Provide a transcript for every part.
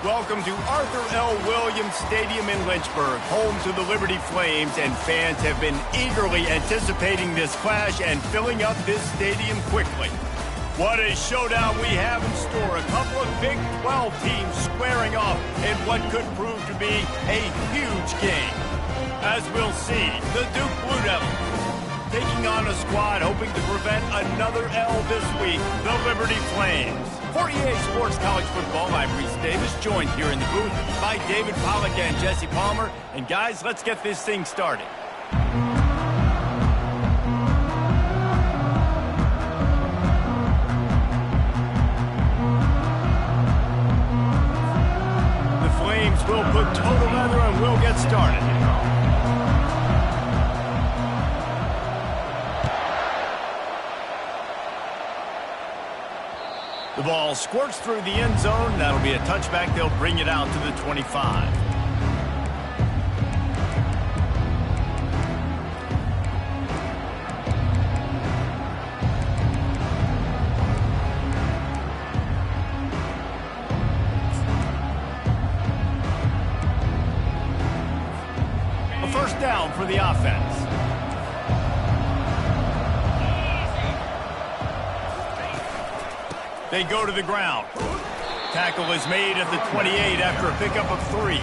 Welcome to Arthur L. Williams Stadium in Lynchburg, home to the Liberty Flames, and fans have been eagerly anticipating this clash and filling up this stadium quickly. What a showdown we have in store. A couple of Big 12 teams squaring off in what could prove to be a huge game. As we'll see, the Duke Blue Devils taking on a squad hoping to prevent another L this week, the Liberty Flames. For EA Sports College Football, I'm Reese Davis, joined here in the booth by David Pollack and Jesse Palmer. And guys, let's get this thing started. The Flames will put total leather and we'll get started. The ball squirts through the end zone. That'll be a touchback. They'll bring it out to the 25. A first down for the offense. They go to the ground. Tackle is made at the 28 after a pickup of 3.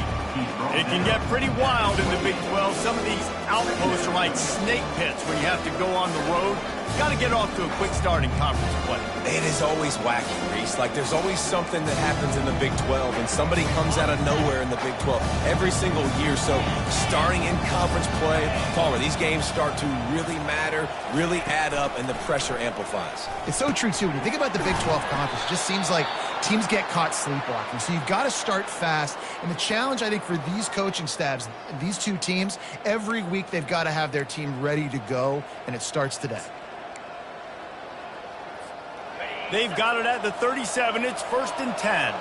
It can get pretty wild in the Big 12. Some of these outposts are like snake pits where you have to go on the road. Got to get off to a quick start in conference play. It is always wacky, Reese. Like, there's always something that happens in the Big 12, and somebody comes out of nowhere in the Big 12 every single year. So, starting in conference play, Palmer, these games start to really matter, really add up, and the pressure amplifies. It's so true, too. When you think about the Big 12 conference, it just seems like teams get caught sleepwalking. So, you've got to start fast. And the challenge, I think, for these coaching staffs, these two teams, every week they've got to have their team ready to go, and it starts today. They've got it at the 37. It's 1st and 10.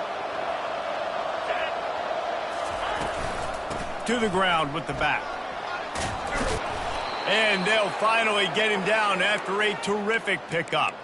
To the ground with the back. And they'll finally get him down after a terrific pickup.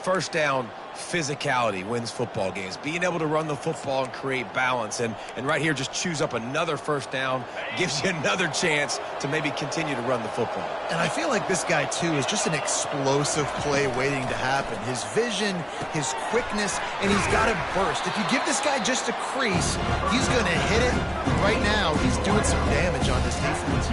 First down, physicality wins football games. Being able to run the football and create balance. And right here, just choose up another first down. Gives you another chance to maybe continue to run the football. And I feel like this guy, too, is just an explosive play waiting to happen. His vision, his quickness, and he's got to burst. If you give this guy just a crease, he's going to hit it. Right now, he's doing some damage on this defense.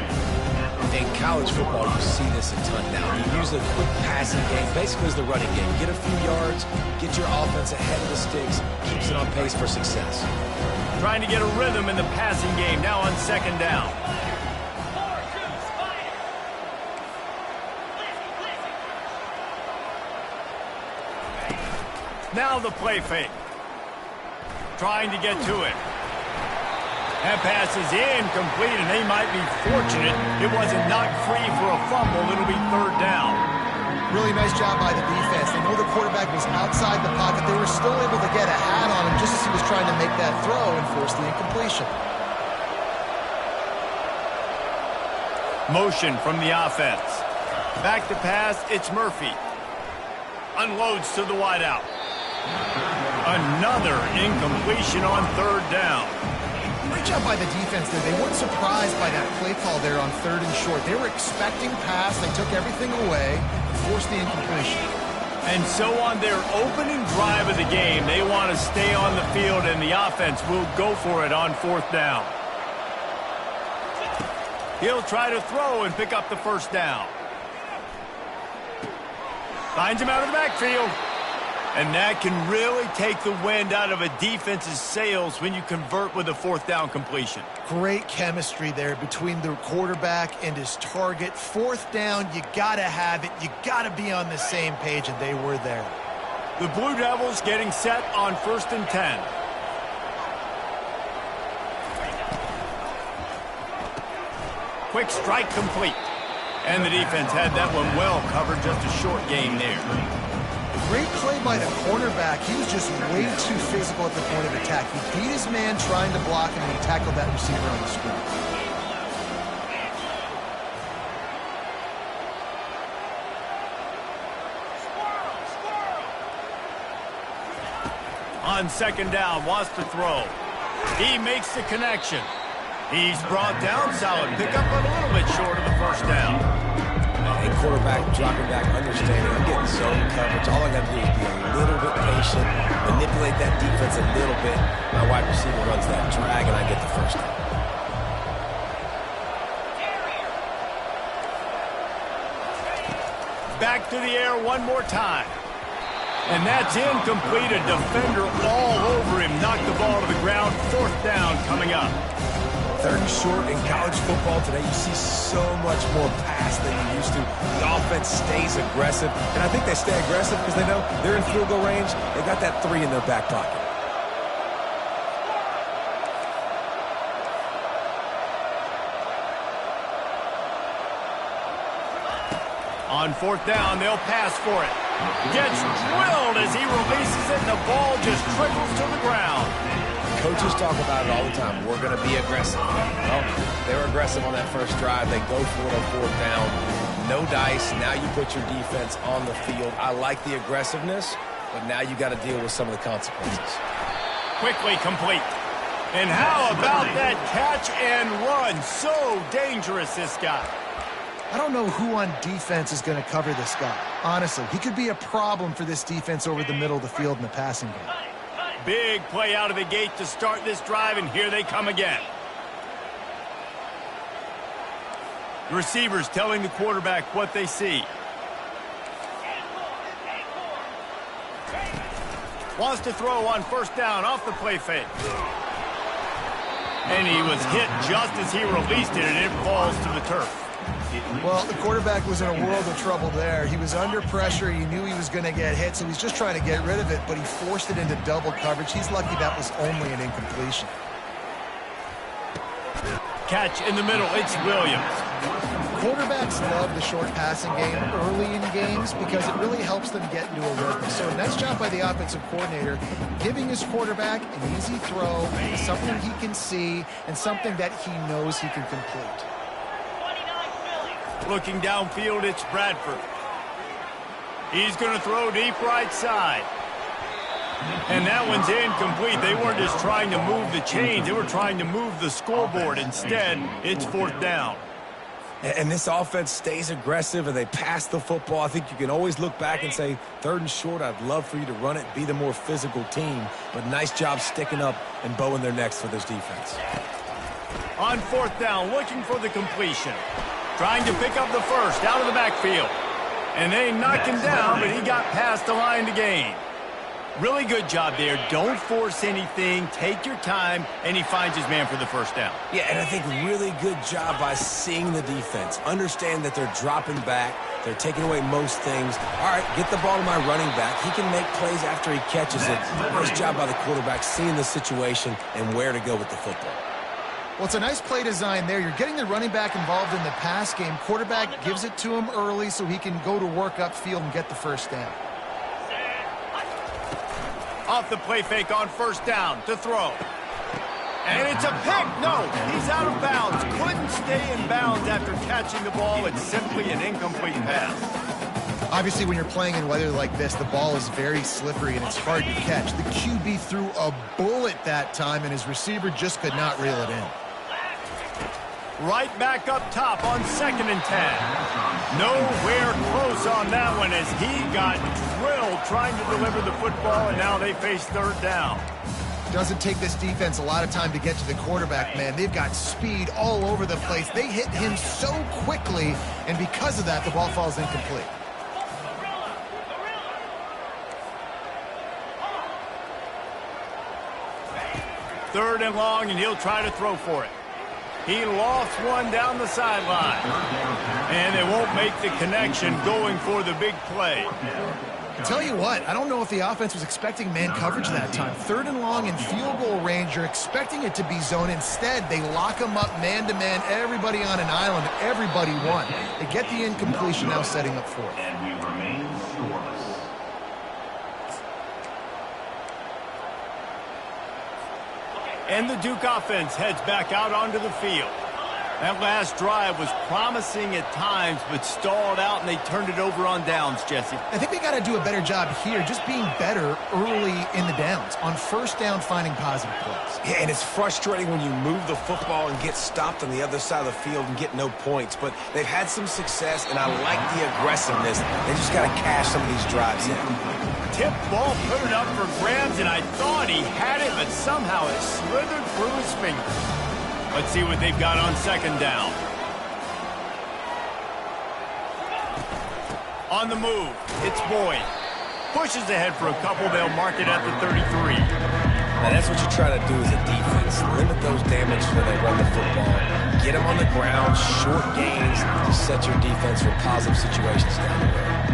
In college football, you see this a ton now. You use a quick passing game, basically as the running game. Get a few yards, get your offense ahead of the sticks, keeps it on pace for success. Trying to get a rhythm in the passing game now on 2nd down. Now the play fake. Trying to get to it. That pass is incomplete, and they might be fortunate it wasn't knocked free for a fumble. It'll be 3rd down. Really nice job by the defense. They know the quarterback was outside the pocket. They were still able to get a hat on him just as he was trying to make that throw and force the incompletion. Motion from the offense. Back to pass, it's Murphy. Unloads to the wideout. Another incompletion on 3rd down. Great job by the defense there. They weren't surprised by that play call there on 3rd and short. They were expecting pass. They took everything away, forced the incompletion. And so on their opening drive of the game, they want to stay on the field, and the offense will go for it on 4th down. He'll try to throw and pick up the 1st down. Finds him out of the backfield. And that can really take the wind out of a defense's sails when you convert with a 4th down completion. Great chemistry there between the quarterback and his target. 4th down, you got to have it. You got to be on the same page, and they were there. The Blue Devils getting set on 1st and 10. Quick strike complete. And the defense had that one well covered, just a short gain there. Great play by the cornerback. He was just way too physical at the point of attack. He beat his man trying to block him, and he tackled that receiver on the screen. On 2nd down, wants to throw. He makes the connection. He's brought down, solid pickup, but a little bit short of the first down. A quarterback dropping back, understanding I'm getting zone coverage. All I got to do is be a little bit patient, manipulate that defense a little bit. My wide receiver runs that drag, and I get the first down. Back to the air one more time. And that's incomplete. A defender all over him. Knocked the ball to the ground. Fourth down coming up. Third and short in college football today. You see so much more pass than you used to. The offense stays aggressive. And I think they stay aggressive because they know they're in field goal range. They got that 3 in their back pocket. On fourth down, they'll pass for it. Gets drilled as he releases it, and the ball just trickles to the ground. Coaches talk about it all the time. We're going to be aggressive. Well, they were aggressive on that first drive. They go for it on fourth down. No dice. Now you put your defense on the field. I like the aggressiveness, but now you got to deal with some of the consequences. Quickly complete. And how about that catch and run? So dangerous, this guy. I don't know who on defense is going to cover this guy. Honestly, he could be a problem for this defense over the middle of the field in the passing game. Big play out of the gate to start this drive, and here they come again. The receivers telling the quarterback what they see. Wants to throw on first down off the play fake. And he was hit just as he released it, and it falls to the turf. Well, the quarterback was in a world of trouble there. He was under pressure. He knew he was going to get hit, so he's just trying to get rid of it, but he forced it into double coverage. He's lucky that was only an incompletion. Catch in the middle. It's Williams. Quarterbacks love the short passing game early in games because it really helps them get into a rhythm. So a nice job by the offensive coordinator giving his quarterback an easy throw, something he can see, and something that he knows he can complete. Looking downfield, it's Bradford. He's going to throw deep right side. And that one's incomplete. They weren't just trying to move the chains. They were trying to move the scoreboard. Instead, it's fourth down. And this offense stays aggressive, and they pass the football. I think you can always look back and say, third and short, I'd love for you to run it, be the more physical team. But nice job sticking up and bowing their necks for this defense. On fourth down, looking for the completion. Trying to pick up the first out of the backfield. And they knocked him down, but he got past the line to gain. Really good job there. Don't force anything. Take your time, and he finds his man for the first down. Yeah, and I think really good job by seeing the defense. Understand that they're dropping back. They're taking away most things. All right, get the ball to my running back. He can make plays after he catches it. Nice job by the quarterback seeing the situation and where to go with the football. Well, it's a nice play design there. You're getting the running back involved in the pass game. Quarterback gives it to him early so he can go to work upfield and get the first down. Off the play fake on first down to throw. And it's a pick. No, he's out of bounds. Couldn't stay in bounds after catching the ball. It's simply an incomplete pass. Obviously, when you're playing in weather like this, the ball is very slippery and it's hard to catch. The QB threw a bullet that time, and his receiver just could not reel it in. Right back up top on 2nd and 10. Nowhere close on that one as he got drilled trying to deliver the football, and now they face third down. Doesn't take this defense a lot of time to get to the quarterback, man. They've got speed all over the place. They hit him so quickly, and because of that, the ball falls incomplete. Third and long, and he'll try to throw for it. He lost one down the sideline. And they won't make the connection going for the big play. I'll tell you what, I don't know if the offense was expecting man coverage that time. Third and long in field goal range, you're expecting it to be zone. Instead, they lock him up man-to-man, everybody on an island, everybody won. They get the incompletion, now setting up for it. And we remain scoreless. And the Duke offense heads back out onto the field. That last drive was promising at times, but stalled out, and they turned it over on downs, Jesse. I think they got to do a better job here, just being better early in the downs. On first down, finding positive plays. Yeah, and it's frustrating when you move the football and get stopped on the other side of the field and get no points. But they've had some success, and I like the aggressiveness. They just got to cash some of these drives in. Tip ball, put it up for grabs, and I thought he had it, but somehow it slithered through his fingers. Let's see what they've got on second down. On the move, it's Boyd. Pushes ahead for a couple. They'll mark it at the 33. Now, that's what you try to do as a defense. Limit those damages when they run the football. Get them on the ground, short gains to set your defense for positive situations down the road.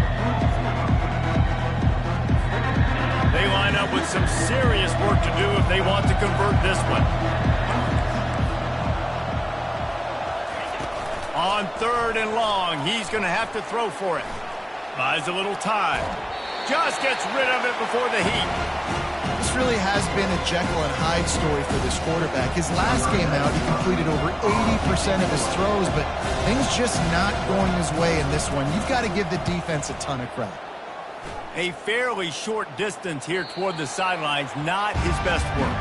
They line up with some serious work to do if they want to convert this one. On third and long, he's going to have to throw for it. Buys a little time. Just gets rid of it before the heat. This really has been a Jekyll and Hyde story for this quarterback. His last game out, he completed over 80% of his throws, but things just not going his way in this one. You've got to give the defense a ton of credit. A fairly short distance here toward the sidelines, not his best work.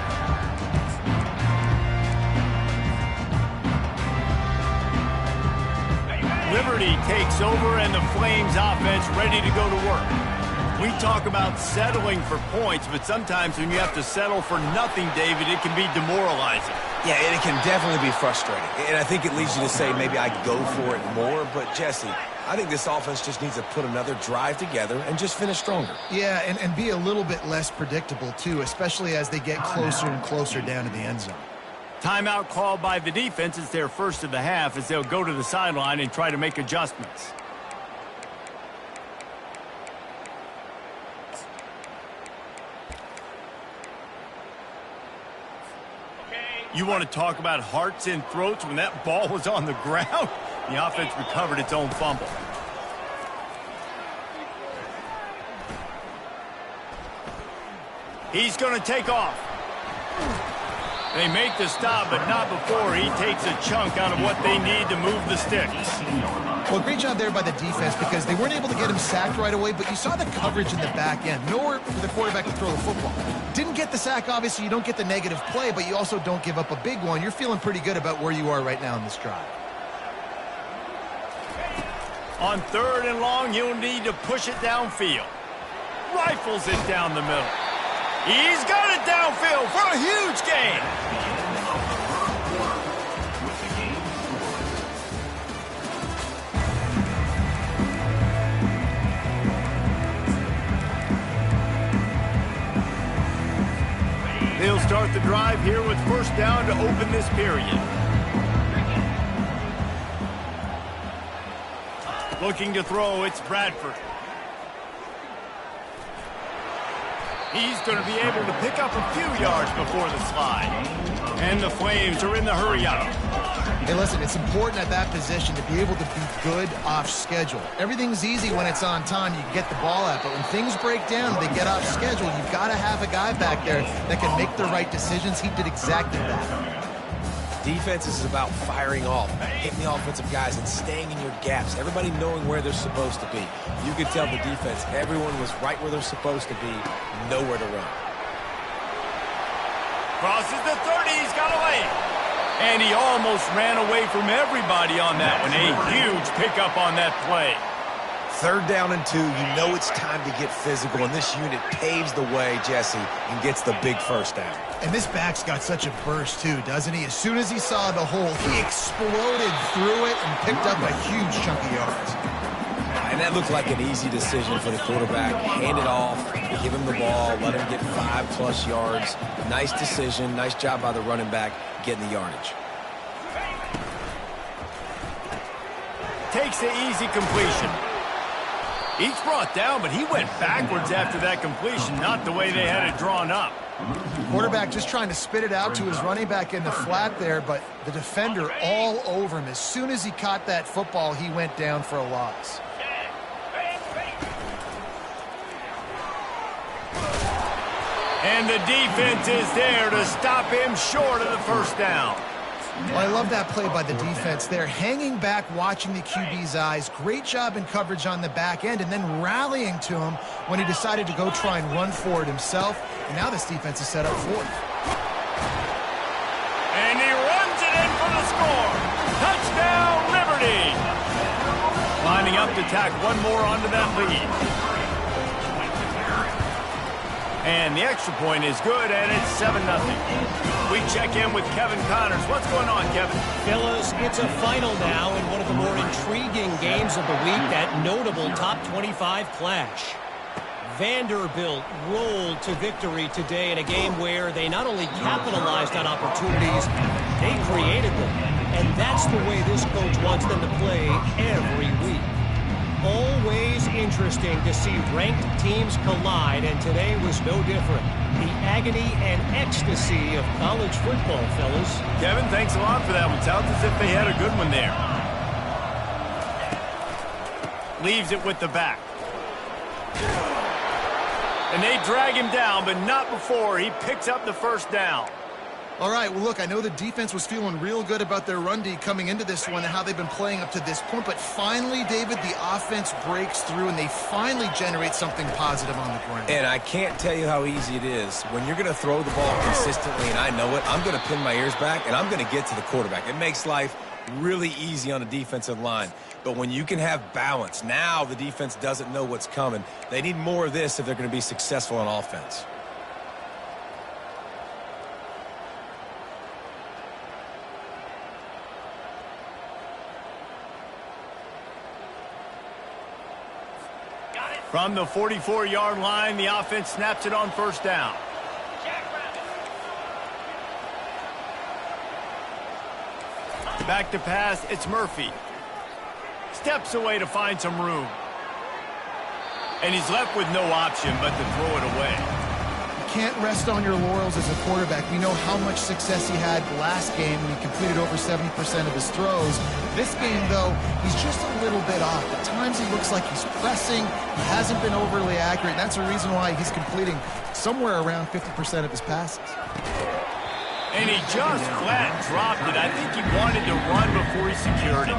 Liberty takes over, and the Flames offense ready to go to work. We talk about settling for points, but sometimes when you have to settle for nothing, David, it can be demoralizing. Yeah, and it can definitely be frustrating. And I think it leads you to say maybe I go for it more. But, Jesse, I think this offense just needs to put another drive together and just finish stronger. Yeah, and be a little bit less predictable, too, especially as they get closer and closer down to the end zone. Timeout called by the defense. It's their first of the half as they'll go to the sideline and try to make adjustments. You want to talk about hearts and throats when that ball was on the ground? The offense recovered its own fumble. He's going to take off. They make the stop, but not before he takes a chunk out of what they need to move the sticks. Well, great job there by the defense because they weren't able to get him sacked right away, but you saw the coverage in the back end. Nowhere for the quarterback to throw the football. Didn't get the sack, obviously. You don't get the negative play, but you also don't give up a big one. You're feeling pretty good about where you are right now in this drive. On third and long, you'll need to push it downfield. Rifles it down the middle. He's got it downfield for a huge gain. They'll start the drive here with first down to open this period. Looking to throw, it's Bradford. He's going to be able to pick up a few yards before the slide. And the Flames are in the hurry-up. Hey, listen, it's important at that position to be able to be good off schedule. Everything's easy when it's on time. You can get the ball out. But when things break down and they get off schedule, you've got to have a guy back there that can make the right decisions. He did exactly that. Defense is about firing off, hitting the offensive guys, and staying in your gaps. Everybody knowing where they're supposed to be. You could tell the defense, everyone was right where they're supposed to be, nowhere to run. Crosses the 30, he's got away. And he almost ran away from everybody on that one. A huge pickup on that play. Third down and 2, you know it's time to get physical, and this unit paves the way, Jesse, and gets the big first down. And this back's got such a burst, too, doesn't he? As soon as he saw the hole, he exploded through it and picked up a huge chunk of yards. And that looked like an easy decision for the quarterback. Hand it off, give him the ball, let him get 5+ yards. Nice decision, nice job by the running back getting the yardage. Takes the easy completion. He's brought down, but he went backwards after that completion, not the way they had it drawn up. Quarterback just trying to spit it out to his running back in the flat there, but the defender all over him. As soon as he caught that football, he went down for a loss. And the defense is there to stop him short of the first down. Well, I love that play by the defense there. Hanging back, watching the QB's eyes. Great job in coverage on the back end, and then rallying to him when he decided to go try and run for it himself. And now this defense is set up for it. And he runs it in for the score. Touchdown, Liberty. Lining up to tack one more onto that lead. And the extra point is good, and it's 7-0. We check in with Kevin Connors. What's going on, Kevin? Fellas, it's a final now in one of the more intriguing games of the week, that notable top 25 clash. Vanderbilt rolled to victory today in a game where they not only capitalized on opportunities, they created them. And that's the way this coach wants them to play every week. Always interesting to see ranked teams collide, and today was no different. The agony and ecstasy of college football, fellas. Kevin, thanks a lot for that one. Sounds as if they had a good one there. Leaves it with the back. And they drag him down, but not before he picks up the first down. All right, well, look, I know the defense was feeling real good about their run D coming into this one and how they've been playing up to this point, but finally, David, the offense breaks through and they finally generate something positive on the ground. And I can't tell you how easy it is. When you're going to throw the ball consistently, and I know it, I'm going to pin my ears back, and I'm going to get to the quarterback. It makes life really easy on the defensive line. But when you can have balance, now the defense doesn't know what's coming. They need more of this if they're going to be successful on offense. From the 44-yard line, the offense snaps it on first down. Back to pass, it's Murphy. Steps away to find some room. And he's left with no option but to throw it away. Can't rest on your laurels as a quarterback. We know how much success he had last game when he completed over 70% of his throws. This game, though, he's just a little bit off. At times he looks like he's pressing. He hasn't been overly accurate. That's the reason why he's completing somewhere around 50% of his passes. And he just flat dropped it. I think he wanted to run before he secured it.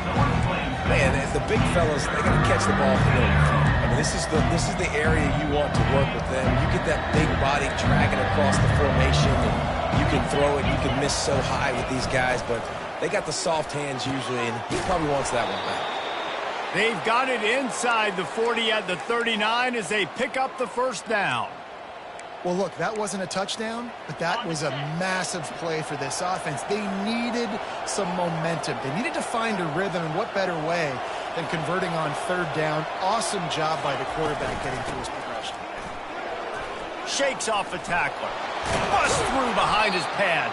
Man, the big fellas, they got to catch the ball from there. I mean, this is the area you want to work with them. You get that big body dragging across the formation, and you can throw it. You can miss so high with these guys, but they got the soft hands usually, and he probably wants that one back. They've got it inside the 40 at the 39 as they pick up the first down. Well, look, that wasn't a touchdown, but that was a massive play for this offense. They needed some momentum. They needed to find a rhythm, and what better way than converting on third down. Awesome job by the quarterback getting through his progression. Shakes off a tackler. Busts through behind his pad.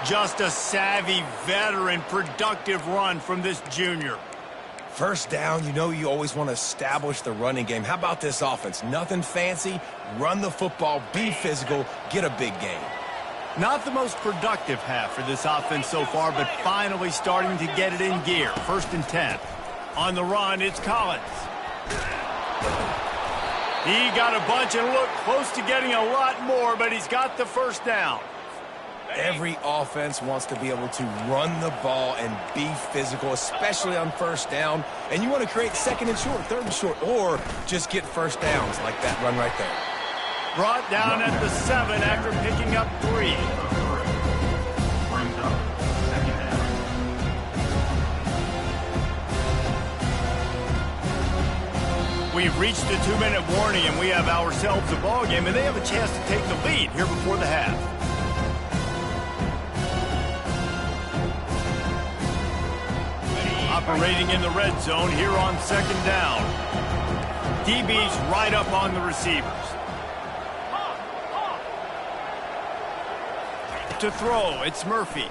Just a savvy, veteran, productive run from this junior. First down, you know you always want to establish the running game. How about this offense? Nothing fancy. Run the football, be physical, get a big gain. Not the most productive half for this offense so far, but finally starting to get it in gear. 1st and 10. On the run, it's Collins. He got a bunch and looked close to getting a lot more, but he's got the first down. Every offense wants to be able to run the ball and be physical, especially on first down. And you want to create 2nd and short, 3rd and short, or just get first downs like that run right there. Brought down at the 7 after picking up 3. We've reached the 2-minute warning, and we have ourselves a ball game, and they have a chance to take the lead here before the half. Operating in the red zone here on 2nd down. DB's right up on the receivers. To throw, it's Murphy.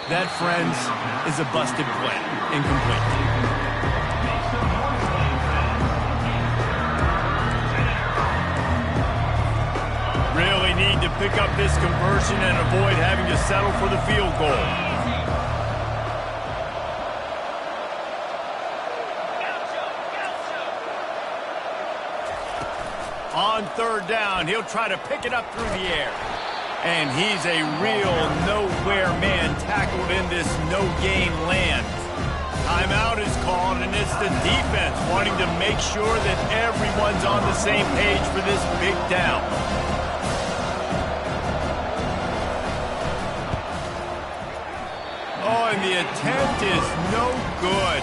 That, friends, is a busted play. Incomplete. Really need to pick up this conversion and avoid having to settle for the field goal. On 3rd down, he'll try to pick it up through the air. And he's a real nowhere man tackled in this no-gain land. Timeout is called, and it's the defense wanting to make sure that everyone's on the same page for this big down. Oh, and the attempt is no good.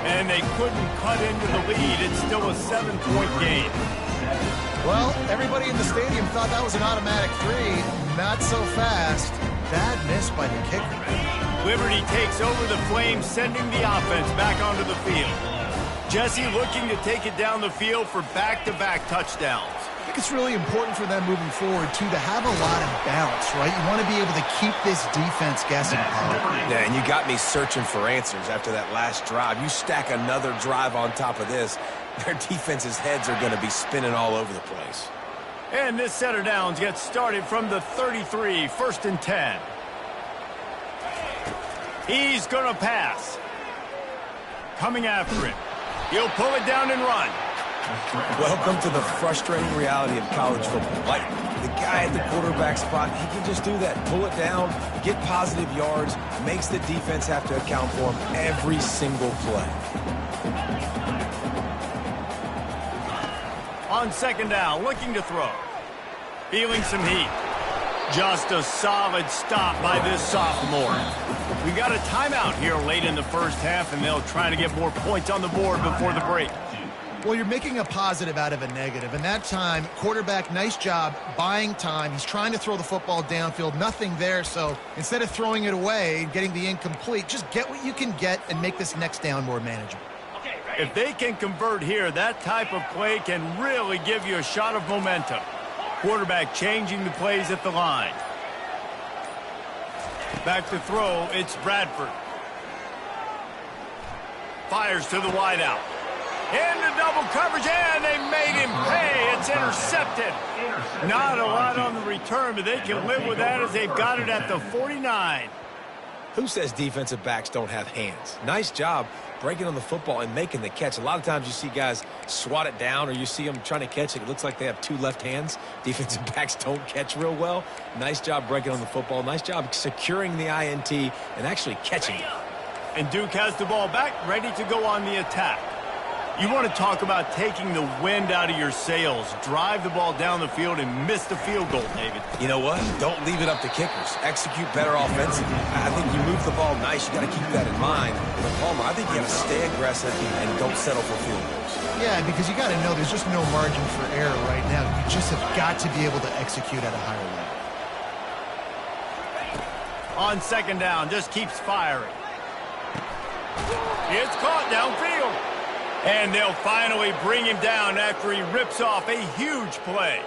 And they couldn't cut into the lead. It's still a 7-point game. Well, everybody in the stadium thought that was an automatic 3. Not so fast. Bad miss by the kicker. Liberty takes over the Flames, sending the offense back onto the field. Jesse looking to take it down the field for back-to-back touchdowns. I think it's really important for them moving forward, too, to have a lot of balance, right? You want to be able to keep this defense guessing. Yeah, and you got me searching for answers after that last drive. You stack another drive on top of this, their defense's heads are going to be spinning all over the place. And this set of downs gets started from the 33, 1st and 10. He's going to pass. Coming after it. He'll pull it down and run. Welcome to the frustrating reality of college football. Like, the guy at the quarterback spot, he can just do that. Pull it down, get positive yards, makes the defense have to account for him every single play. On 2nd down, looking to throw. Feeling some heat. Just a solid stop by this sophomore. We got a timeout here late in the first half, and they'll try to get more points on the board before the break. Well, you're making a positive out of a negative. And that time, quarterback, nice job buying time. He's trying to throw the football downfield. Nothing there. So instead of throwing it away and getting the incomplete, just get what you can get and make this next down more manageable. If they can convert here, that type of play can really give you a shot of momentum. Quarterback changing the plays at the line. Back to throw, it's Bradford. Fires to the wideout. Into double coverage, and they made him pay. It's intercepted. Not a lot on the return, but they can live with that as they've got it at the 49. Who says defensive backs don't have hands? Nice job breaking on the football and making the catch. A lot of times you see guys swat it down, or you see them trying to catch it. It looks like they have 2 left hands. Defensive backs don't catch real well. Nice job breaking on the football. Nice job securing the INT and actually catching it. And Duke has the ball back, ready to go on the attack. You want to talk about taking the wind out of your sails. Drive the ball down the field and miss the field goal, David. You know what? Don't leave it up to kickers. Execute better offensively. I think you move the ball nice. You got to keep that in mind. But Palmer, I think you got to stay aggressive and don't settle for field goals. Yeah, because you got to know there's just no margin for error right now. You just have got to be able to execute at a higher level. On 2nd down, just keeps firing. It's caught downfield. And they'll finally bring him down after he rips off a huge play.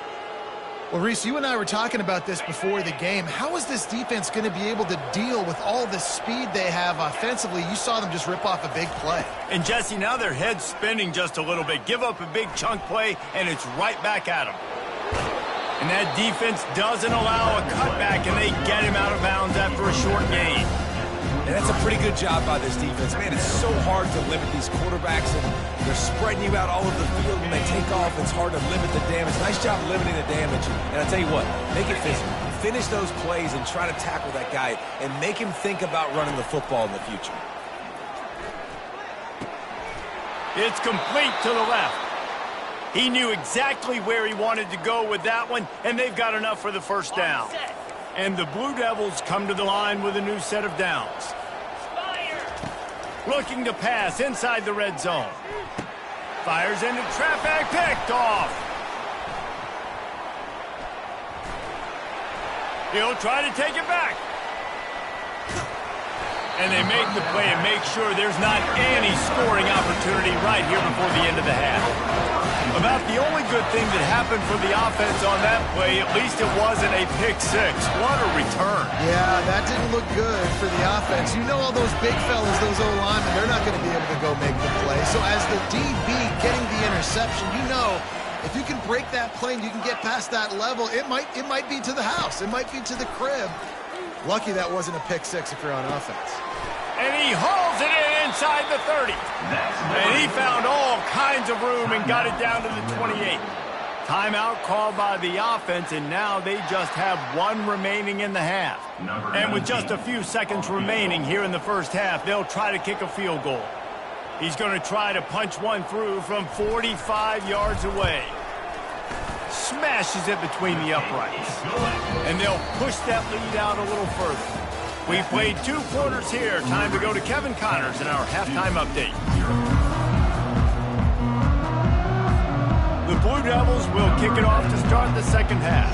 Well, Reese, you and I were talking about this before the game. How is this defense going to be able to deal with all the speed they have offensively? You saw them just rip off a big play. And, Jesse, now their head's spinning just a little bit. Give up a big chunk play, and it's right back at them. And that defense doesn't allow a cutback, and they get him out of bounds after a short gain. And that's a pretty good job by this defense. Man, it's so hard to limit these quarterbacks, and they're spreading you out all over the field. When they take off, it's hard to limit the damage. Nice job limiting the damage. And I'll tell you what, make it physical. Finish those plays and try to tackle that guy and make him think about running the football in the future. It's complete to the left. He knew exactly where he wanted to go with that one, and they've got enough for the first down. And the Blue Devils come to the line with a new set of downs. Looking to pass inside the red zone. Fires into traffic, picked off. He'll try to take it back. And they make the play and make sure there's not any scoring opportunity right here before the end of the half. About the only good thing that happened for the offense on that play, at least it wasn't a pick-6. What a return. Yeah, that didn't look good for the offense. You know all those big fellas, those O-linemen, they're not going to be able to go make the play. So as the DB getting the interception, you know if you can break that play and you can get past that level, it might be to the house. It might be to the crib. Lucky that wasn't a pick-6 if you're on offense. And he hauls it in inside the 30. And he found all kinds of room and got it down to the 28. Timeout called by the offense, and now they just have one remaining in the half. And with just a few seconds remaining here in the first half, they'll try to kick a field goal. He's going to try to punch one through from 45 yards away. Smashes it between the uprights. And they'll push that lead out a little further. We've played 2 quarters here. Time to go to Kevin Connors in our halftime update. The Blue Devils will kick it off to start the second half.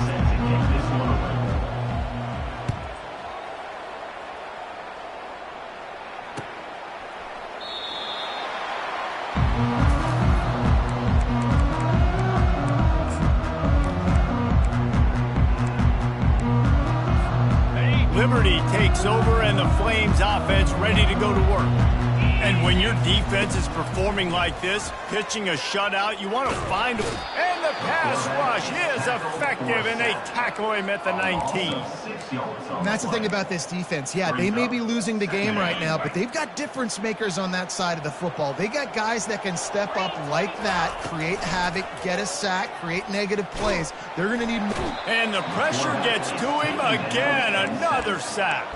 Liberty takes over, and the Flames offense ready to go to work. And when your defense is performing like this, pitching a shutout, you want to find them. And the pass rush is effective, and they tackle him at the 19. And that's the thing about this defense. Yeah, they may be losing the game right now, but they've got difference makers on that side of the football. They got guys that can step up like that, create havoc, get a sack, create negative plays. They're going to need more. And the pressure gets to him again. Another sack.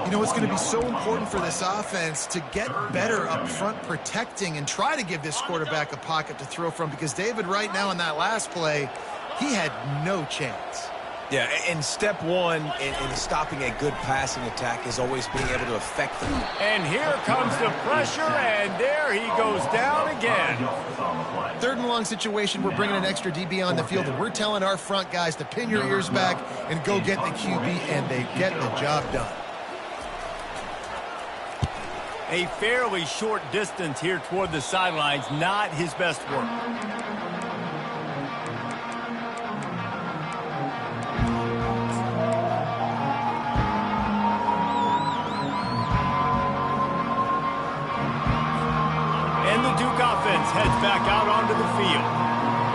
You know, it's going to be so important for this offense to get better up front protecting and try to give this quarterback a pocket to throw from, because David, right now in that last play, he had no chance. Yeah, and step one in stopping a good passing attack is always being able to affect them. And here comes the pressure, and there he goes down again. 3rd and long situation, we're bringing an extra DB on the field, and we're telling our front guys to pin your ears back and go get the QB, and they get the job done. A fairly short distance here toward the sidelines, not his best work. Offense heads back out onto the field.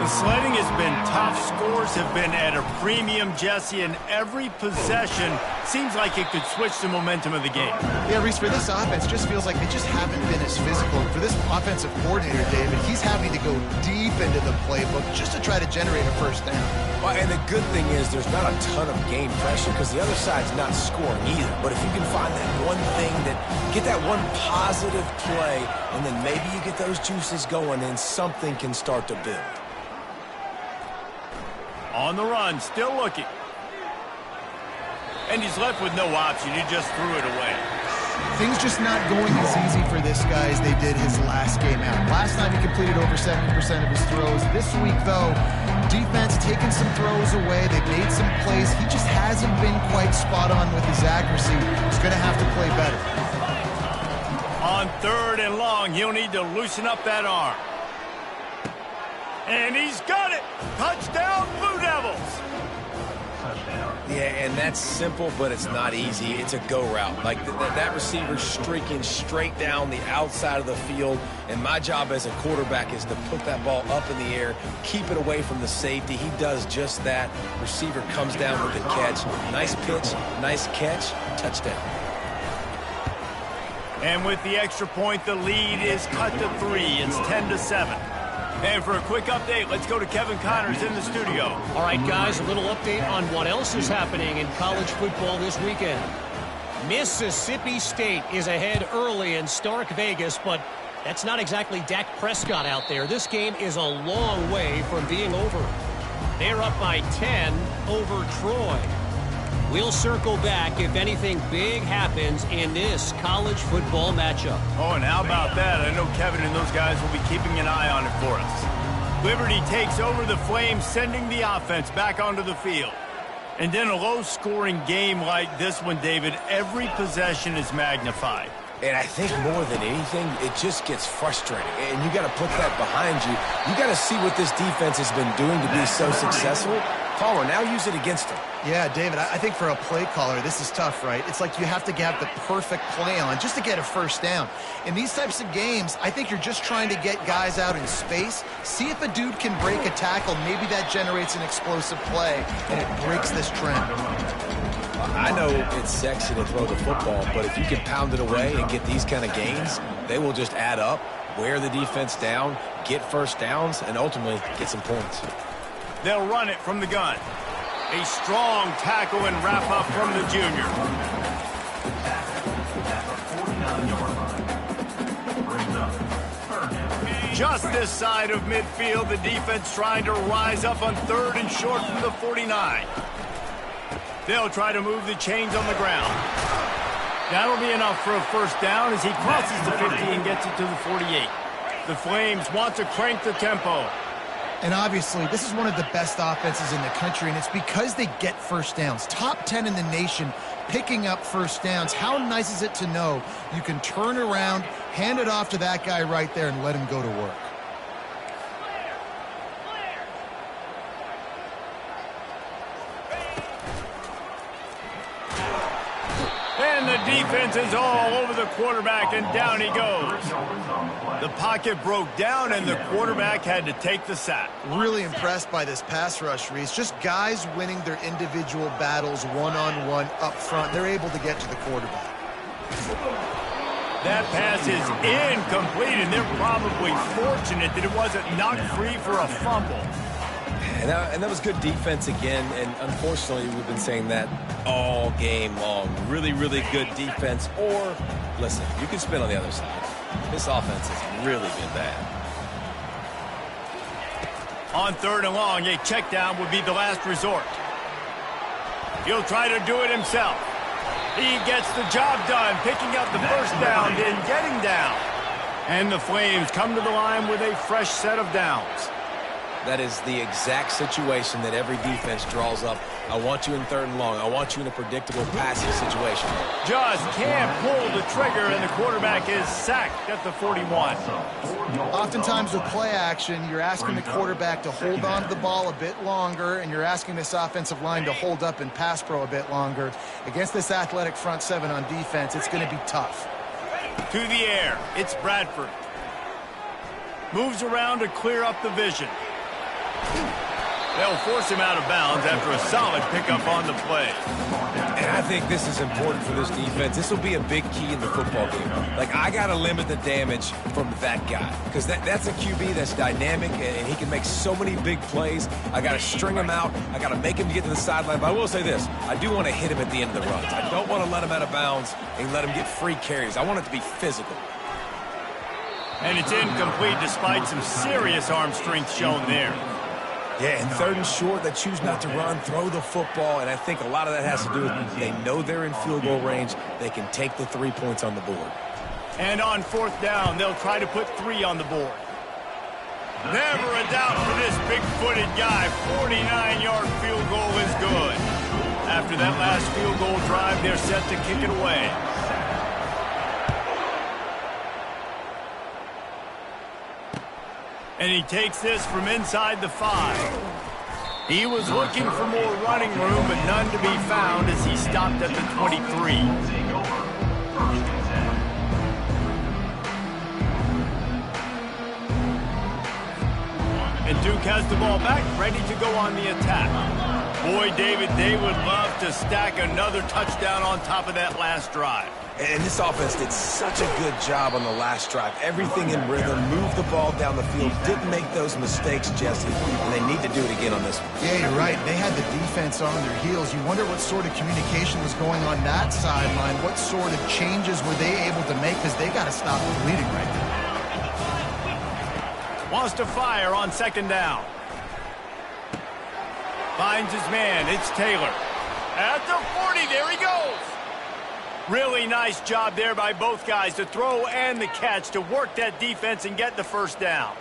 The sledding has been tough. Scores have been at a premium, Jesse, and every possession seems like it could switch the momentum of the game. Yeah, Reese, for this offense, just feels like they just haven't been as physical. For this offensive coordinator, David, he's having to go deep into the playbook just to try to generate a first down. Well, and the good thing is there's not a ton of game pressure because the other side's not scoring either. But if you can find that one thing, get that one positive play, and then maybe you get those juices going and something can start to build. On the run, still looking. And he's left with no option. He just threw it away. Things just not going as easy for this guy as they did his last game out. Last time he completed over 70% of his throws. This week, though, defense taking some throws away. They've made some plays. He just hasn't been quite spot on with his accuracy. He's going to have to play better. On 3rd and long, he'll need to loosen up that arm. And he's got it! Touchdown, Blue Devils! Yeah, and that's simple, but it's not easy. It's a go route. Like that receiver's streaking straight down the outside of the field, and my job as a quarterback is to put that ball up in the air, keep it away from the safety. He does just that. Receiver comes down with the catch. Nice pitch, nice catch, touchdown. And with the extra point, the lead is cut to 3. It's 10-7. And for a quick update, let's go to Kevin Connors in the studio. All right, guys, a little update on what else is happening in college football this weekend. Mississippi State is ahead early in Stark Vegas, but that's not exactly Dak Prescott out there. This game is a long way from being over. They're up by 10 over Troy. We'll circle back if anything big happens in this college football matchup. Oh, and how about that? I know Kevin and those guys will be keeping an eye on it for us. Liberty takes over the Flames, sending the offense back onto the field. And then a low-scoring game like this one, David, every possession is magnified. And I think more than anything, it just gets frustrating. And you got to put that behind you. You got to see what this defense has been doing to be so successful. Palmer, now use it against them. Yeah, David, I think for a play caller, this is tough, right? It's like you have to have the perfect play on just to get a first down. In these types of games, I think you're just trying to get guys out in space, see if a dude can break a tackle. Maybe that generates an explosive play, and it breaks this trend. I know it's sexy to throw the football, but if you can pound it away and get these kind of gains, they will just add up, wear the defense down, get first downs, and ultimately get some points. They'll run it from the gun. A strong tackle and wrap-up from the junior. Just this side of midfield, the defense trying to rise up on 3rd and short from the 49. They'll try to move the chains on the ground. That'll be enough for a first down as he crosses the 50 and gets it to the 48. The Flames want to crank the tempo. And obviously, this is one of the best offenses in the country, and it's because they get first downs. Top 10 in the nation picking up first downs. How nice is it to know you can turn around, hand it off to that guy right there, and let him go to work? And the defense is all over the quarterback, and down he goes. The pocket broke down, and the quarterback had to take the sack. Really impressed by this pass rush, Reese. Just guys winning their individual battles one-on-one up front. They're able to get to the quarterback. That pass is incomplete, and they're probably fortunate that it wasn't knocked free for a fumble. And that was good defense again, and unfortunately we've been saying that all game long. Really, really good defense, or, listen, you can spin on the other side. This offense has really been bad. On 3rd and long, a check down would be the last resort. He'll try to do it himself. He gets the job done, picking up the first down and getting down. And the Flames come to the line with a fresh set of downs. That is the exact situation that every defense draws up. I want you in 3rd and long. I want you in a predictable passing situation. Just can't pull the trigger, and the quarterback is sacked at the 41. Oftentimes with play action, you're asking the quarterback to hold on to the ball a bit longer, and you're asking this offensive line to hold up and pass pro a bit longer. Against this athletic front 7 on defense, it's going to be tough. To the air, it's Bradford. Moves around to clear up the vision. They'll force him out of bounds after a solid pickup on the play. And I think this is important for this defense. This will be a big key in the football game. Like, I got to limit the damage from that guy, because that's a QB that's dynamic, and he can make so many big plays. I got to string him out. I got to make him get to the sideline. But I will say this. I do want to hit him at the end of the runs. I don't want to let him out of bounds and let him get free carries. I want it to be physical. And it's incomplete despite some serious arm strength shown there. Yeah, and 3rd and short, they choose not to run, throw the football, and I think a lot of that has to do with they know they're in field goal range. They can take the 3 points on the board. And on 4th down, they'll try to put 3 on the board. Never a doubt for this big-footed guy. 49-yard field goal is good. After that last field goal drive, they're set to kick it away. And he takes this from inside the 5. He was looking for more running room, but none to be found as he stopped at the 23. And Duke has the ball back, ready to go on the attack. Boy, David, they would love to stack another touchdown on top of that last drive. And this offense did such a good job on the last drive. Everything in rhythm, moved the ball down the field, didn't make those mistakes, Jesse, and they need to do it again on this one. Yeah, you're right. They had the defense on their heels. You wonder what sort of communication was going on that sideline. What sort of changes were they able to make, because they got to stop the bleeding right now. Wants to fire on 2nd down. Finds his man. It's Taylor. At the 40, there he goes. Really nice job there by both guys, to throw and the catch, to work that defense and get the first down.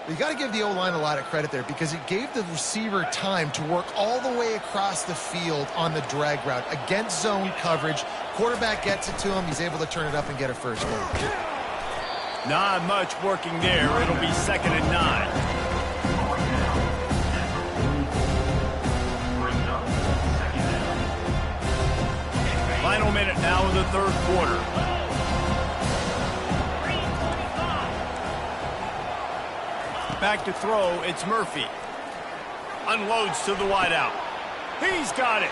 You got to give the O-line a lot of credit there, because it gave the receiver time to work all the way across the field on the drag route against zone coverage. Quarterback gets it to him. He's able to turn it up and get a first down. Not much working there. It'll be 2nd and 9. Final minute now of the 3rd quarter. Back to throw, it's Murphy. Unloads to the wideout. He's got it.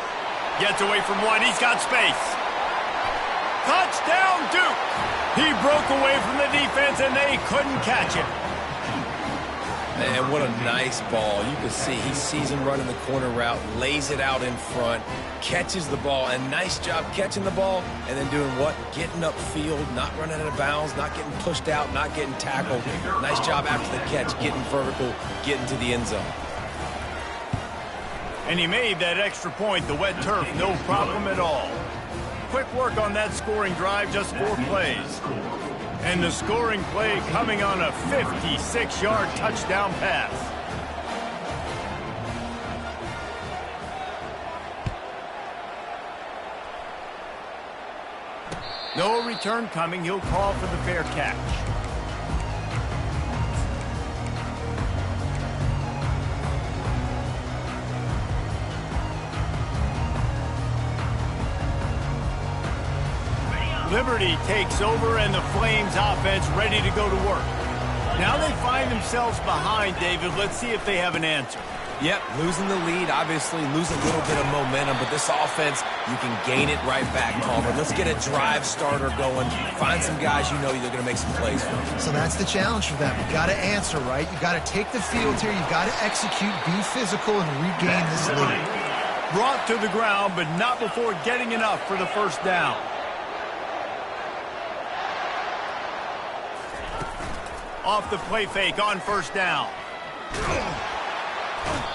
Gets away from one, he's got space. Touchdown, Duke! He broke away from the defense and they couldn't catch him. And what a nice ball. You can see he sees him running the corner route, lays it out in front, catches the ball, and nice job catching the ball and then doing what? Getting upfield, not running out of bounds, not getting pushed out, not getting tackled. Nice job after the catch, getting vertical, getting to the end zone. And he made that extra point, the wet turf, no problem at all. Quick work on that scoring drive, just 4 plays. And the scoring play coming on a 56-yard touchdown pass. No return coming. He'll call for the fair catch. Liberty takes over, and the Flames offense ready to go to work. Now they find themselves behind, David. Let's see if they have an answer. Yep, losing the lead, obviously losing a little bit of momentum, but this offense, you can gain it right back, Palmer. Let's get a drive starter going. Find some guys you know they're going to make some plays for. So that's the challenge for them. You got to answer, right? You got to take the field here. You got to execute, be physical, and regain this lead. Brought to the ground, but not before getting enough for the first down. Off the play fake on first down.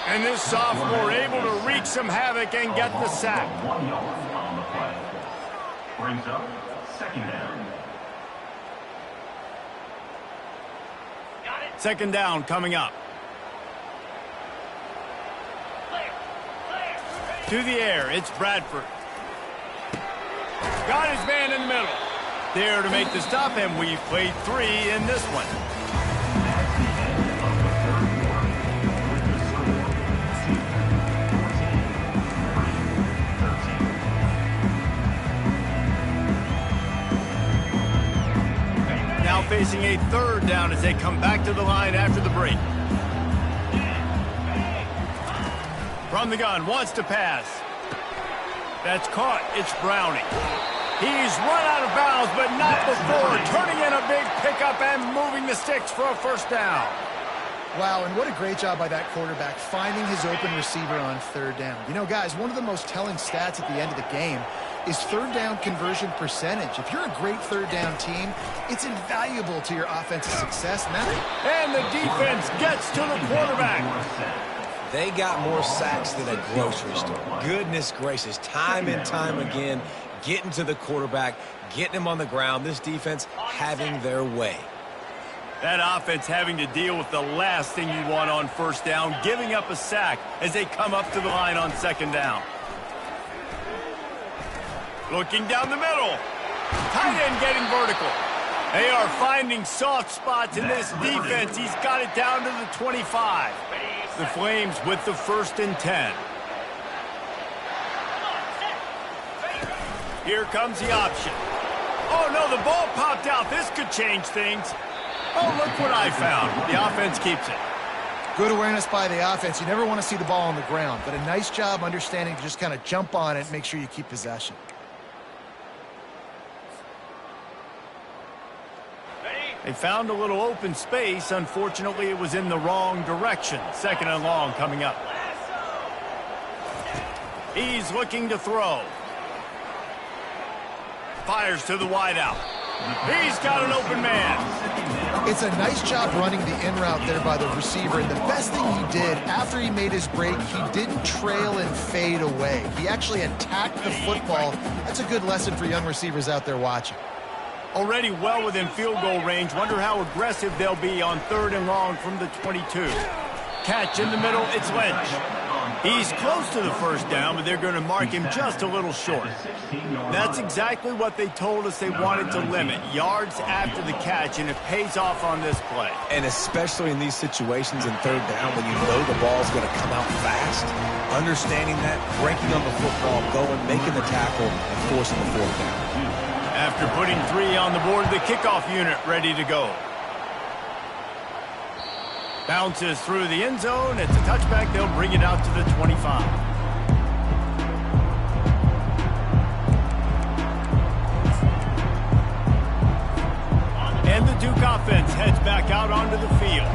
And this sophomore able to wreak some havoc and get the sack. 1 yard on the play. Brings up second down. Second down coming up. To the air, it's Bradford. Got his man in the middle. There to make the stop, and we've played 3 in this one. Now facing a third down as they come back to the line after the break. From the gun, wants to pass. That's caught. It's Browning. He's run out of bounds, but not before turning in a big pickup and moving the sticks for a first down. Wow, and what a great job by that quarterback finding his open receiver on third down. You know, guys, one of the most telling stats at the end of the game is third down conversion percentage. If you're a great third down team, it's invaluable to your offensive success. And the defense gets to the quarterback. They got more sacks than a grocery store. Goodness gracious, time and time again, getting to the quarterback, getting him on the ground. This defense having their way. That offense having to deal with the last thing you want on first down, giving up a sack as they come up to the line on second down. Looking down the middle. Tight end getting vertical. They are finding soft spots in this defense. He's got it down to the 25. The Flames with the 1st and 10. Here comes the option. Oh, no, the ball popped out. This could change things. Oh, look what I found. The offense keeps it. Good awareness by the offense. You never want to see the ball on the ground, but a nice job understanding to just kind of jump on it and make sure you keep possession. They found a little open space. Unfortunately, it was in the wrong direction. Second and long coming up. He's looking to throw. Fires to the wideout. He's got an open man. It's a nice job running the in route there by the receiver. And the best thing he did after he made his break, he didn't trail and fade away. He actually attacked the football. That's a good lesson for young receivers out there watching. Already well within field goal range. Wonder how aggressive they'll be on third and long from the 22. Catch in the middle. It's Lynch. He's close to the first down, but they're going to mark him just a little short. That's exactly what they told us they wanted to limit. Yards after the catch, and it pays off on this play. And especially in these situations in third down when you know the ball's going to come out fast, understanding that, breaking on the football, going, making the tackle, and forcing the fourth down. After putting 3 on the board, the kickoff unit ready to go. Bounces through the end zone. It's a touchback. They'll bring it out to the 25. And the Duke offense heads back out onto the field.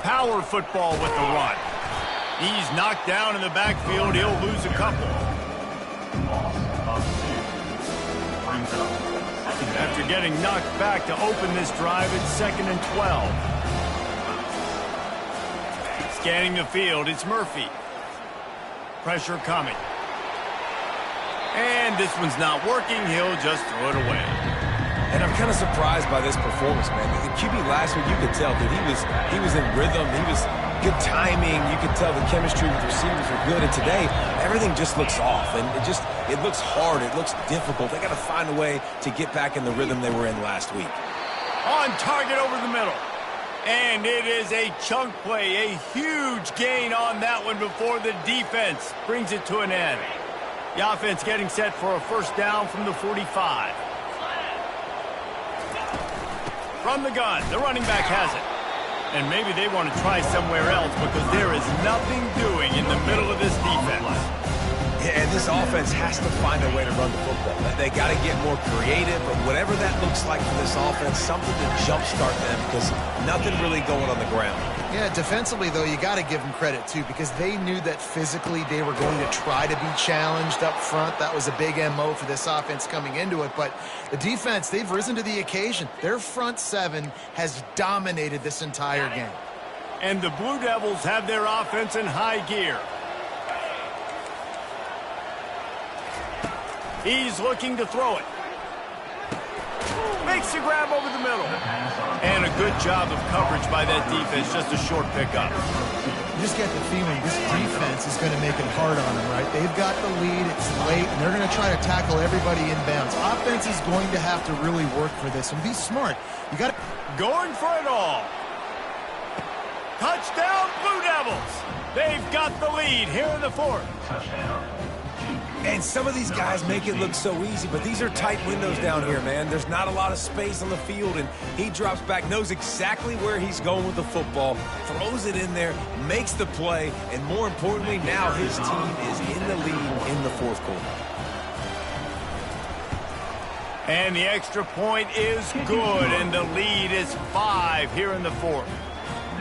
Power football with the run. He's knocked down in the backfield. He'll lose a couple. Loss of 2. Brings up second down. After getting knocked back to open this drive, it's 2nd and 12. Scanning the field, it's Murphy. Pressure coming. And this one's not working. He'll just throw it away. And I'm kind of surprised by this performance, man. The QB last week, you could tell, dude, he was in rhythm. He was good timing. You could tell the chemistry with receivers were good. And today, everything just looks off. And it looks hard. It looks difficult. They got to find a way to get back in the rhythm they were in last week. On target over the middle. And it is a chunk play, a huge gain on that one before the defense brings it to an end. The offense getting set for a first down from the 45. From the gun, the running back has it. And maybe they want to try somewhere else because there is nothing doing in the middle of this defense. Yeah, and this offense has to find a way to run the football. They got to get more creative, but whatever that looks like for this offense, something to jumpstart them because nothing really going on the ground. Yeah, defensively, though, you got to give them credit, too, because they knew that physically they were going to try to be challenged up front. That was a big MO for this offense coming into it. But the defense, they've risen to the occasion. Their front seven has dominated this entire game. And the Blue Devils have their offense in high gear. He's looking to throw it. Makes the grab over the middle. And a good job of coverage by that defense. Just a short pickup. You just get the feeling this defense is going to make it hard on them, right? They've got the lead. It's late, and they're going to try to tackle everybody inbounds. Offense is going to have to really work for this and be smart. You got going for it all. Touchdown, Blue Devils. They've got the lead here in the fourth. Touchdown. And some of these guys make it look so easy, but these are tight windows down here, man. There's not a lot of space on the field, and he drops back, knows exactly where he's going with the football, throws it in there, makes the play, and more importantly, now his team is in the lead in the fourth quarter. And the extra point is good, and the lead is 5 here in the fourth.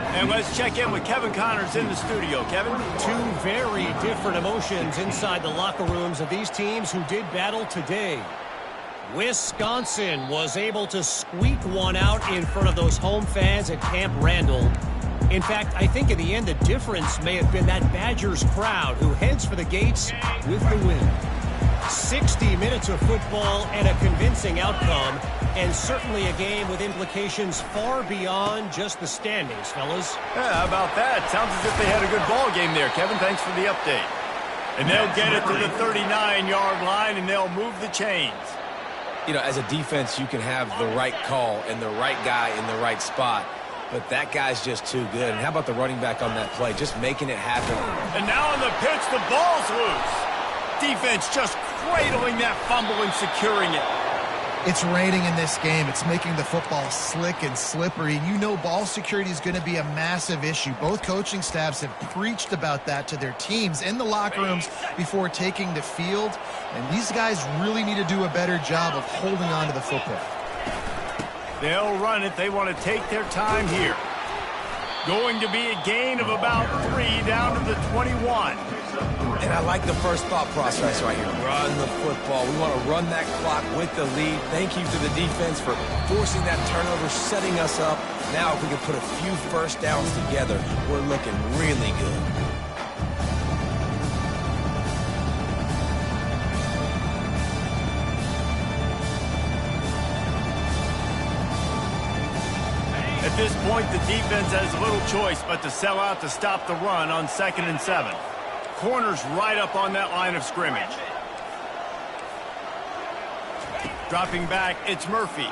And let's check in with Kevin Connors in the studio. Kevin? Two very different emotions inside the locker rooms of these teams who did battle today. Wisconsin was able to squeak one out in front of those home fans at Camp Randall. In fact, I think in the end the difference may have been that Badgers crowd who heads for the gates with the win. 60 minutes of football and a convincing outcome, and certainly a game with implications far beyond just the standings, fellas. Yeah, how about that? Sounds as if they had a good ball game there. Kevin, thanks for the update. And they'll get it to the 39-yard line, and they'll move the chains. You know, as a defense, you can have the right call and the right guy in the right spot, but that guy's just too good. And how about the running back on that play, just making it happen? And now on the pitch, the ball's loose. Defense just cradling that fumble and securing it. It's raining in this game. It's making the football slick and slippery. You know ball security is going to be a massive issue. Both coaching staffs have preached about that to their teams in the locker rooms before taking the field. And these guys really need to do a better job of holding on to the football. They'll run it. They want to take their time here. Going to be a gain of about 3 down to the 21. And I like the first thought process right here. Run the football. We want to run that clock with the lead. Thank you to the defense for forcing that turnover, setting us up. Now if we can put a few first downs together, we're looking really good. At this point, the defense has little choice but to sell out to stop the run on 2nd and 7. Corners right up on that line of scrimmage. Dropping back, it's Murphy.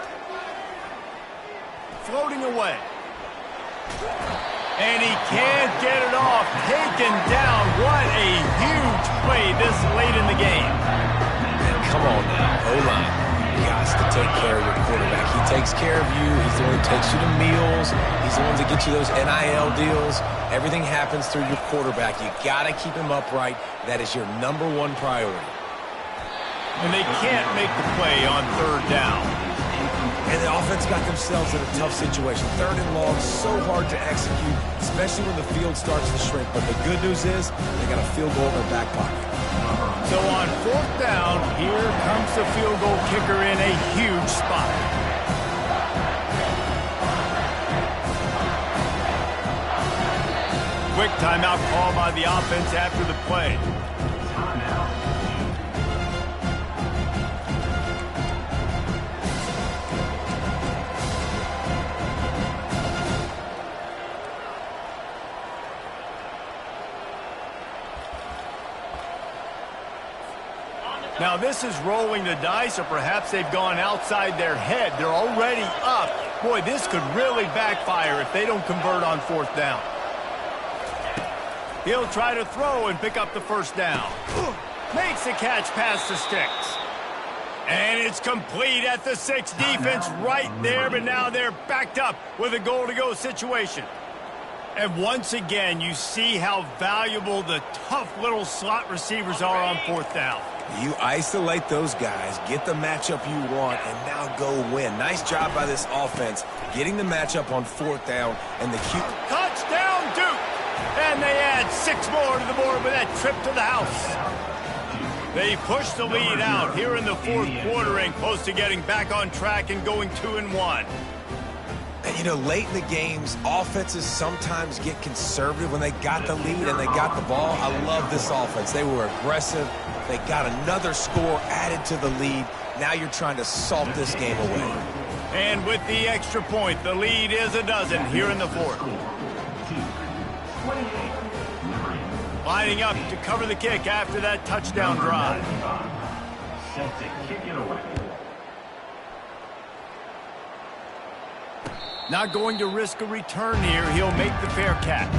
Floating away. And he can't get it off. Taken down. What a huge play this late in the game. Come on now, O-line. You guys to take care of your quarterback. He takes care of you. He's the one who takes you to meals. He's the one that gets you those NIL deals. Everything happens through your quarterback. You got to keep him upright. That is your #1 priority. And they can't make the play on 3rd down. And the offense got themselves in a tough situation. 3rd and long, so hard to execute, especially when the field starts to shrink. But the good news is they got a field goal in their back pocket. So on 4th down, here comes the field goal kicker in a huge spot. Quick timeout call by the offense after the play. Now this is rolling the dice, or perhaps they've gone outside their head. They're already up. Boy, this could really backfire if they don't convert on 4th down. He'll try to throw and pick up the 1st down. Makes the catch past the sticks. And it's complete at the 6. Defense right there, but now they're backed up with a goal-to-go situation. And once again, you see how valuable the tough little slot receivers are on 4th down. You isolate those guys, get the matchup you want, and now go win. Nice job by this offense, getting the matchup on 4th down, and the touchdown, Duke! And they add 6 more to the board with that trip to the house. They push the lead out here in the 4th quarter and close to getting back on track and going 2-1. And, you know, late in the games, offenses sometimes get conservative when they got the lead and they got the ball. I love this offense. They were aggressive. They got another score added to the lead. Now you're trying to salt this game away. And with the extra point, the lead is a dozen here in the 4th. Lining up to cover the kick after that touchdown drive. Set to kick it away. Not going to risk a return here. He'll make the fair catch.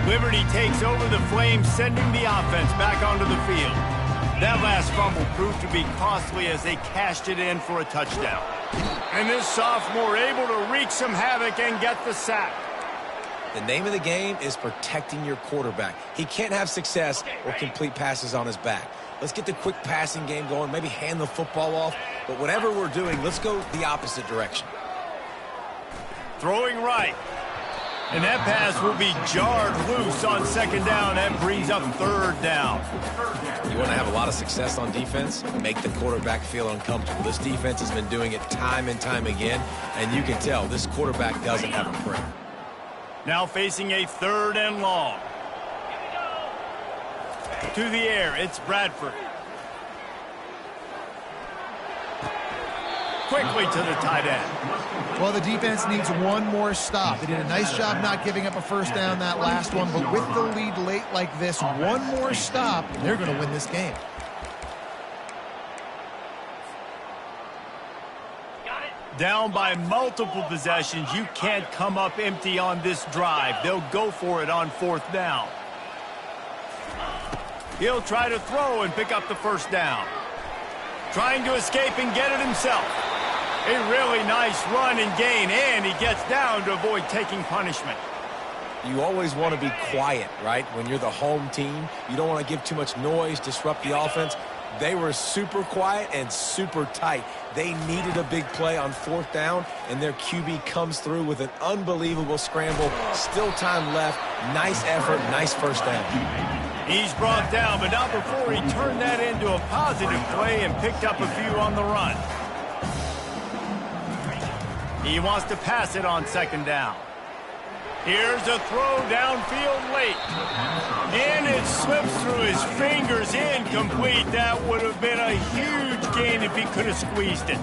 Liberty takes over the Flames, sending the offense back onto the field. That last fumble proved to be costly as they cashed it in for a touchdown. And this sophomore able to wreak some havoc and get the sack. The name of the game is protecting your quarterback. He can't have success or complete passes on his back. Let's get the quick passing game going, maybe hand the football off. But whatever we're doing, let's go the opposite direction. Throwing right. And that pass will be jarred loose on 2nd down. That brings up 3rd down. You want to have a lot of success on defense? Make the quarterback feel uncomfortable. This defense has been doing it time and time again, and you can tell this quarterback doesn't have a prayer. Now facing a 3rd and long. To the air, it's Bradford. Quickly to the tight end. Well, the defense needs one more stop. They did a nice job not giving up a 1st down that last one, but with the lead late like this, one more stop, and they're going to win this game. Down by multiple possessions, you can't come up empty on this drive. They'll go for it on 4th down. He'll try to throw and pick up the 1st down. Trying to escape and get it himself. A really nice run and gain, and he gets down to avoid taking punishment. You always want to be quiet, right? When you're the home team, you don't want to give too much noise, disrupt the offense. They were super quiet and super tight. They needed a big play on 4th down, and their QB comes through with an unbelievable scramble. Still time left. Nice effort, nice 1st down. He's brought down, but not before he turned that into a positive play and picked up a few on the run. He wants to pass it on 2nd down. Here's a throw downfield late. And it slips through his fingers, incomplete. That would have been a huge gain if he could have squeezed it.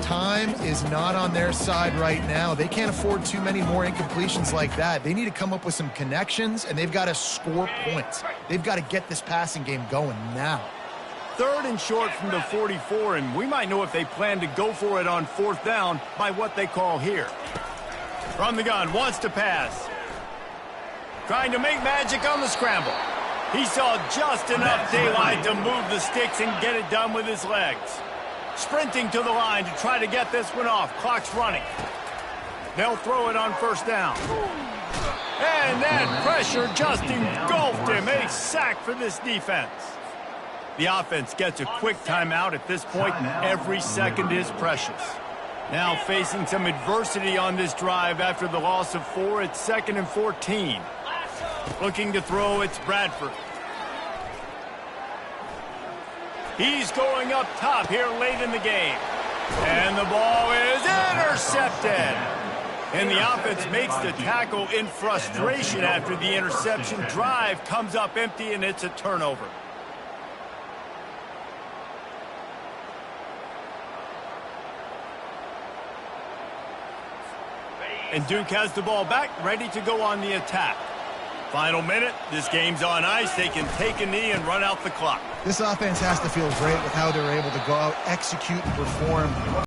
Time is not on their side right now. They can't afford too many more incompletions like that. They need to come up with some connections, and they've got to score points. They've got to get this passing game going now. 3rd and short from the 44, and we might know if they plan to go for it on 4th down by what they call here. From the gun, wants to pass. Trying to make magic on the scramble. He saw just enough daylight to move the sticks and get it done with his legs. Sprinting to the line to try to get this one off. Clock's running. They'll throw it on 1st down. And that pressure just engulfed him. A sack for this defense. The offense gets a quick timeout at this point. Every second is precious. Now facing some adversity on this drive after the loss of 4. It's 2nd and 14. Looking to throw, it's Bradford. He's going up top here late in the game. And the ball is intercepted. And the offense makes the tackle in frustration after the interception. Drive comes up empty, and it's a turnover. And Duke has the ball back, ready to go on the attack. Final minute, this game's on ice. They can take a knee and run out the clock. This offense has to feel great with how they're able to go out, execute, and perform.